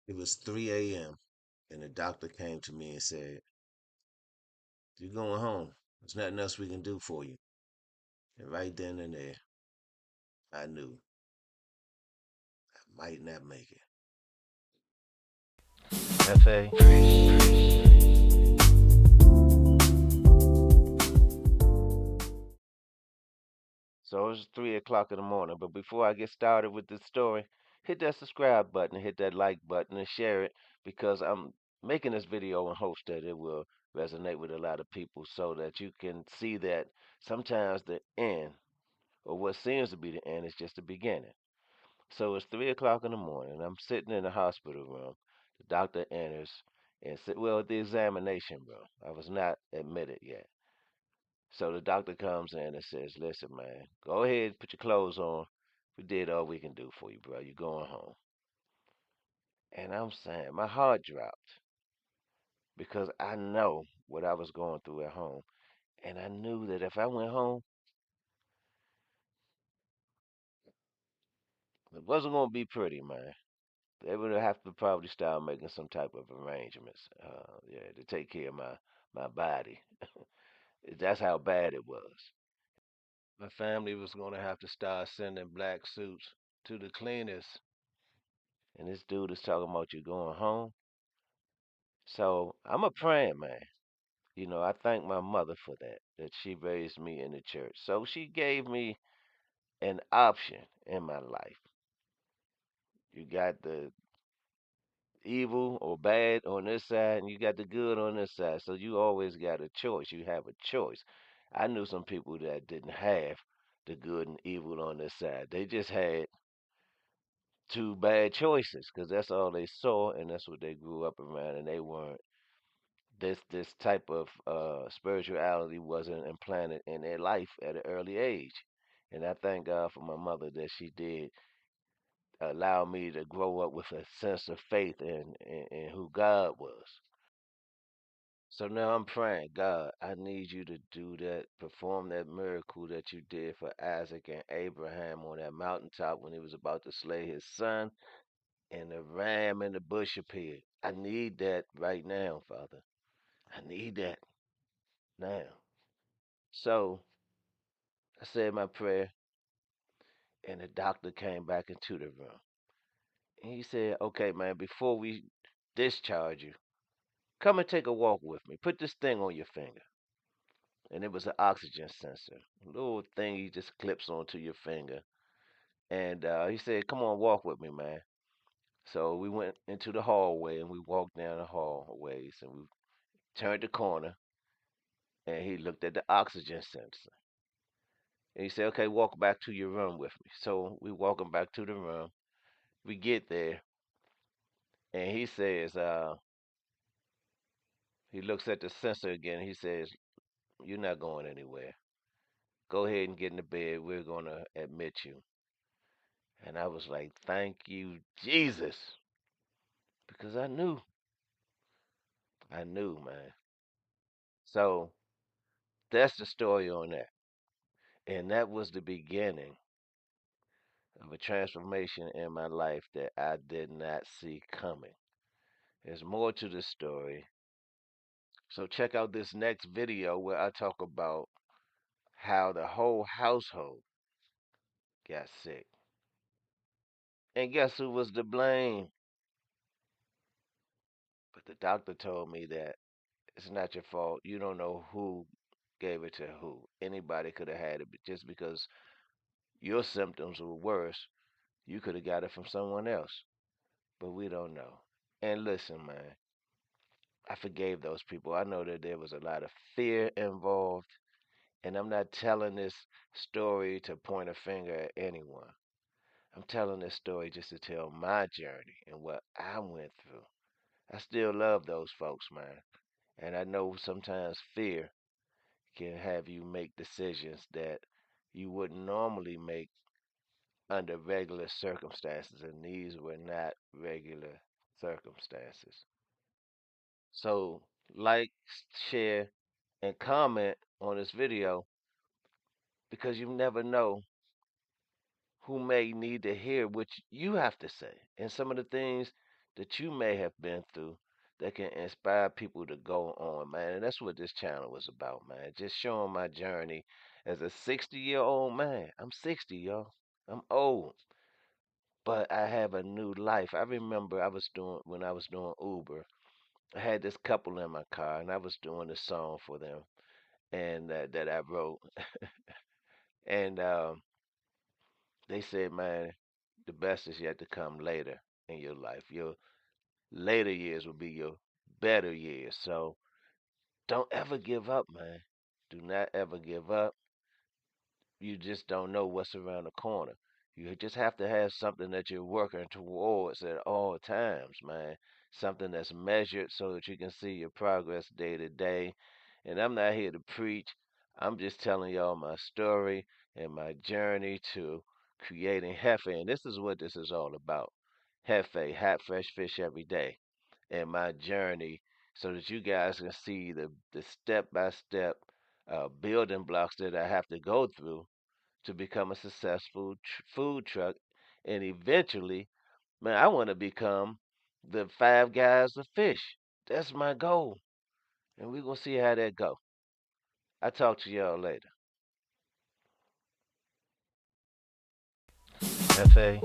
It was 3 a.m. and the doctor came to me and said, "You're going home. There's nothing else we can do for you." And right then and there, I knew I might not make it. FA. So it's 3 o'clock in the morning. But before I get started with this story, hit that subscribe button, hit that like button, and share it because I'm making this video in hopes that it will resonate with a lot of people so that you can see that sometimes the end, or what seems to be the end, is just the beginning. So it's 3 o'clock in the morning. I'm sitting in the hospital room. The doctor enters and said, well, the examination room. I was not admitted yet. So the doctor comes in and says, listen, man, go ahead, put your clothes on. We did all we can do for you, bro. You're going home. And I'm saying, my heart dropped because I know what I was going through at home. And I knew that if I went home, it wasn't going to be pretty, man. They would have to probably start making some type of arrangements, yeah, to take care of my body. That's how bad it was. My family was going to have to start sending black suits to the cleaners. And this dude is talking about you going home. So I'm a praying man. I thank my mother for that she raised me in the church. So she gave me an option in my life. You got the evil or bad on this side, and you got the good on this side. So you always got a choice. You have a choice. I knew some people that didn't have the good and evil on this side. They just had two bad choices because that's all they saw and that's what they grew up around, and they weren't this type of spirituality wasn't implanted in their life at an early age. And I thank God for my mother that she did allow me to grow up with a sense of faith in who God was. So now I'm praying, God, I need you to do that, perform that miracle that you did for Isaac and Abraham on that mountaintop when he was about to slay his son, and the ram in the bush appeared. I need that right now, Father. I need that now. So I said my prayer, and the doctor came back into the room. And he said, okay, man, before we discharge you, come and take a walk with me. Put this thing on your finger. And it was an oxygen sensor, a little thing he just clips onto your finger. And he said, come on, walk with me, man. So we went into the hallway and we walked down the hallways and we turned the corner and he looked at the oxygen sensor. And he said, okay, walk back to your room with me. So we walk him back to the room. We get there and he says, he looks at the sensor again. He says, you're not going anywhere. Go ahead and get in the bed. We're going to admit you. And I was like, thank you, Jesus. Because I knew, man. So that's the story on that. And that was the beginning of a transformation in my life that I did not see coming. There's more to the story. So check out this next video where I talk about how the whole household got sick. And guess who was to blame? But the doctor told me that it's not your fault. You don't know who gave it to who. Anybody could have had it, but just because your symptoms were worse, you could have got it from someone else. But we don't know. And listen, man, I forgave those people. I know that there was a lot of fear involved, and I'm not telling this story to point a finger at anyone. I'm telling this story just to tell my journey and what I went through. I still love those folks, man. And I know sometimes fear can have you make decisions that you wouldn't normally make under regular circumstances, and these were not regular circumstances. So, like, share, and comment on this video because you never know who may need to hear what you have to say and some of the things that you may have been through that can inspire people to go on, man. And that's what this channel was about, man. Just showing my journey as a 60-year-old man. I'm 60, y'all. I'm old, but I have a new life. I remember when I was doing Uber, I had this couple in my car, and I was doing a song for them, and that I wrote, and they said, man, the best is yet to come later in your life. Your later years will be your better years. So don't ever give up, man. Do not ever give up. You just don't know what's around the corner. You just have to have something that you're working towards at all times, man. Something that's measured so that you can see your progress day to day. And I'm not here to preach. I'm just telling y'all my story and my journey to creating Hefe. And this is what this is all about. Hefe, hot fresh fish every day. And my journey so that you guys can see the step by step building blocks that I have to go through to become a successful food truck, and eventually, man, I want to become the Five Guys of Fish. That's my goal, and we're gonna see how that go. I talk to y'all later. Fa.